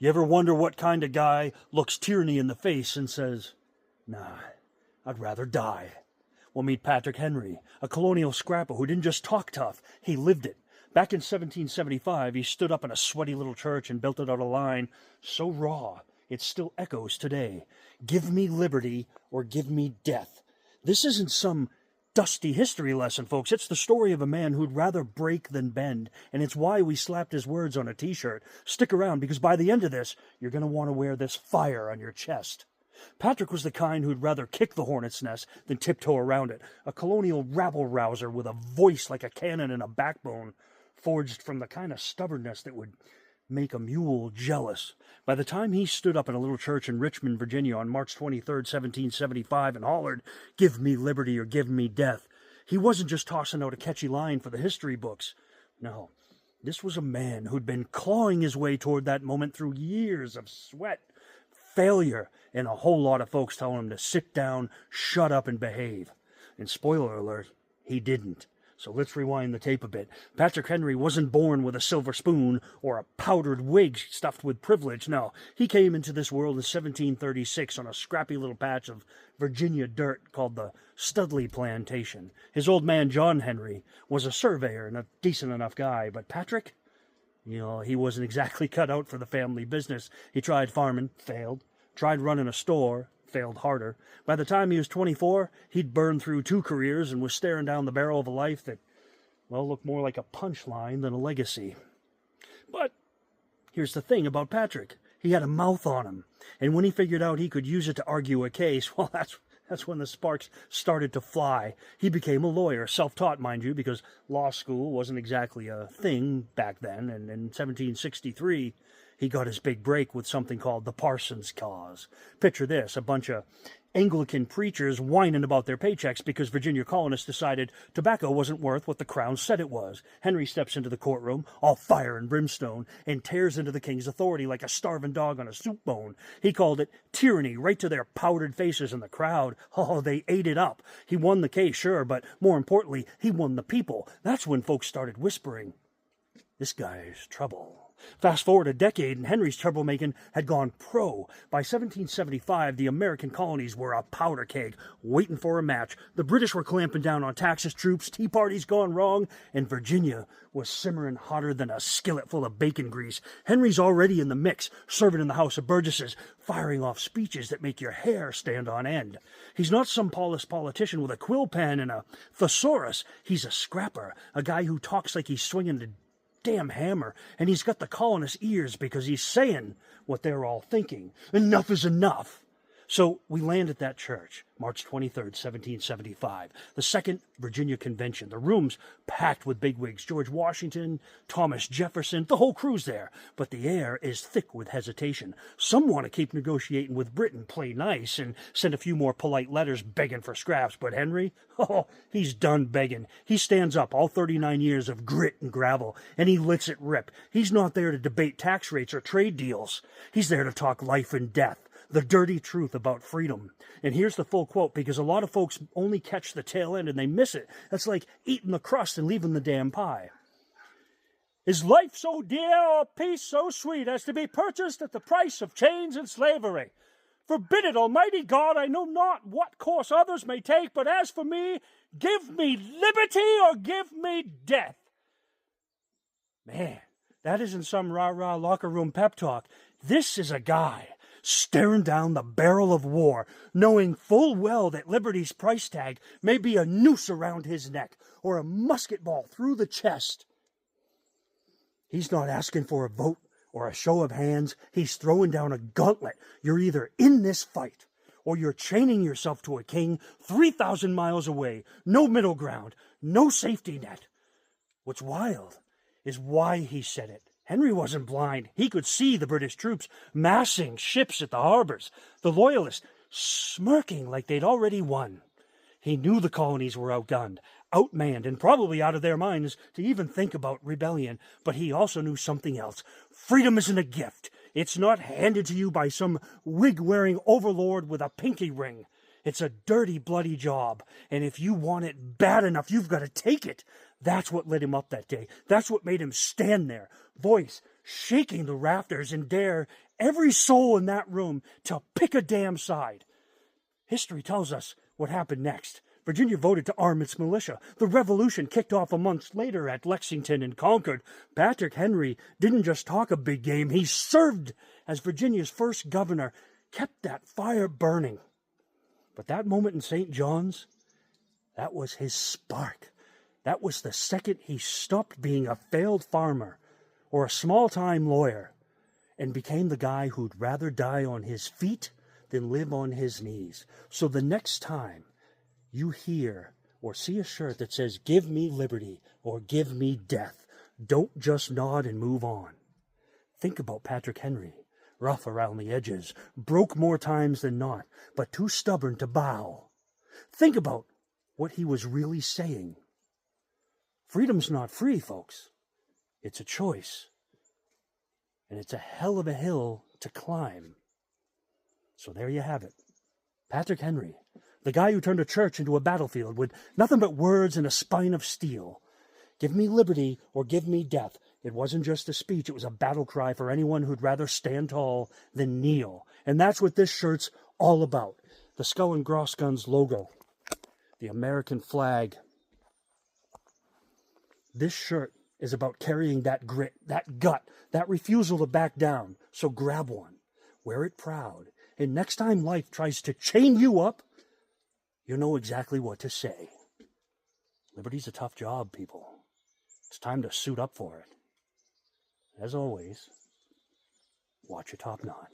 You ever wonder what kind of guy looks tyranny in the face and says, nah, I'd rather die? Well, meet Patrick Henry, a colonial scrapper who didn't just talk tough, he lived it. Back in 1775, he stood up in a sweaty little church and built it out a line so raw, it still echoes today. Give me liberty or give me death. This isn't some dusty history lesson, folks. It's the story of a man who'd rather break than bend, and it's why we slapped his words on a t-shirt. Stick around, because by the end of this, you're going to want to wear this fire on your chest. Patrick was the kind who'd rather kick the hornet's nest than tiptoe around it, a colonial rabble-rouser with a voice like a cannon and a backbone forged from the kind of stubbornness that would make a mule jealous. By the time he stood up in a little church in Richmond, Virginia on March 23rd, 1775 and hollered, "Give me liberty or give me death," he wasn't just tossing out a catchy line for the history books. No, this was a man who'd been clawing his way toward that moment through years of sweat, failure, and a whole lot of folks telling him to sit down, shut up, and behave. And spoiler alert, he didn't. So let's rewind the tape a bit. Patrick Henry wasn't born with a silver spoon or a powdered wig stuffed with privilege. No, he came into this world in 1736 on a scrappy little patch of Virginia dirt called the Studley Plantation. His old man, John Henry, was a surveyor and a decent enough guy, but Patrick, he wasn't exactly cut out for the family business. He tried farming, failed. Tried running a store, failed harder. By the time he was 24, he'd burned through 2 careers and was staring down the barrel of a life that, looked more like a punchline than a legacy. But here's the thing about Patrick. He had a mouth on him, and when he figured out he could use it to argue a case, that's when the sparks started to fly. He became a lawyer, self-taught, mind you, because law school wasn't exactly a thing back then, and in 1763, he got his big break with something called the Parsons Cause. Picture this, a bunch of Anglican preachers whining about their paychecks because Virginia colonists decided tobacco wasn't worth what the crown said it was. Henry steps into the courtroom, all fire and brimstone, and tears into the king's authority like a starving dog on a soup bone. He called it tyranny right to their powdered faces in the crowd. Oh, they ate it up. He won the case, sure, but more importantly, he won the people. That's when folks started whispering, "This guy's trouble." Fast forward a decade, and Henry's troublemaking had gone pro. By 1775, the American colonies were a powder keg, waiting for a match. The British were clamping down on Texas troops, tea parties gone wrong, and Virginia was simmering hotter than a skillet full of bacon grease. Henry's already in the mix, serving in the House of Burgesses, firing off speeches that make your hair stand on end. He's not some polished politician with a quill pen and a thesaurus. He's a scrapper, a guy who talks like he's swinging a damn hammer, and he's got the colonists' ears because he's saying what they're all thinking. Enough is enough. So we land at that church, March 23rd, 1775, the Second Virginia Convention. The room's packed with bigwigs, George Washington, Thomas Jefferson, the whole crew's there. But the air is thick with hesitation. Some want to keep negotiating with Britain, play nice, and send a few more polite letters begging for scraps. But Henry, he's done begging. He stands up, all 39 years of grit and gravel, and he lets it rip. He's not there to debate tax rates or trade deals. He's there to talk life and death, the dirty truth about freedom. And here's the full quote, because a lot of folks only catch the tail end and they miss it. That's like eating the crust and leaving the damn pie. "Is life so dear or peace so sweet as to be purchased at the price of chains and slavery? Forbid it, Almighty God, I know not what course others may take, but as for me, give me liberty or give me death." Man, that isn't some rah-rah locker room pep talk. This is a guy staring down the barrel of war, knowing full well that liberty's price tag may be a noose around his neck or a musket ball through the chest. He's not asking for a vote or a show of hands. He's throwing down a gauntlet. You're either in this fight or you're chaining yourself to a king 3,000 miles away. No middle ground, no safety net. What's wild is why he said it. Henry wasn't blind. He could see the British troops massing ships at the harbors, the Loyalists smirking like they'd already won. He knew the colonies were outgunned, outmanned, and probably out of their minds to even think about rebellion. But he also knew something else. Freedom isn't a gift. It's not handed to you by some wig-wearing overlord with a pinky ring. It's a dirty, bloody job, and if you want it bad enough, you've got to take it. That's what lit him up that day. That's what made him stand there, voice shaking the rafters, and dare every soul in that room to pick a damn side. History tells us what happened next. Virginia voted to arm its militia. The revolution kicked off a month later at Lexington and Concord. Patrick Henry didn't just talk a big game, he served as Virginia's first governor, kept that fire burning. But that moment in St. John's, that was his spark. That was the second he stopped being a failed farmer or a small-time lawyer and became the guy who'd rather die on his feet than live on his knees. So the next time you hear or see a shirt that says, "Give me liberty" or "Give me death," don't just nod and move on. Think about Patrick Henry, rough around the edges, broke more times than not, but too stubborn to bow. Think about what he was really saying. Freedom's not free, folks. It's a choice. And it's a hell of a hill to climb. So there you have it. Patrick Henry, the guy who turned a church into a battlefield with nothing but words and a spine of steel. Give me liberty or give me death. It wasn't just a speech, it was a battle cry for anyone who'd rather stand tall than kneel. And that's what this shirt's all about. The Skull and Crossguns logo, the American flag. This shirt is about carrying that grit, that gut, that refusal to back down. So grab one, wear it proud, and next time life tries to chain you up, you know exactly what to say. Liberty's a tough job, people. It's time to suit up for it. As always, watch your top knot.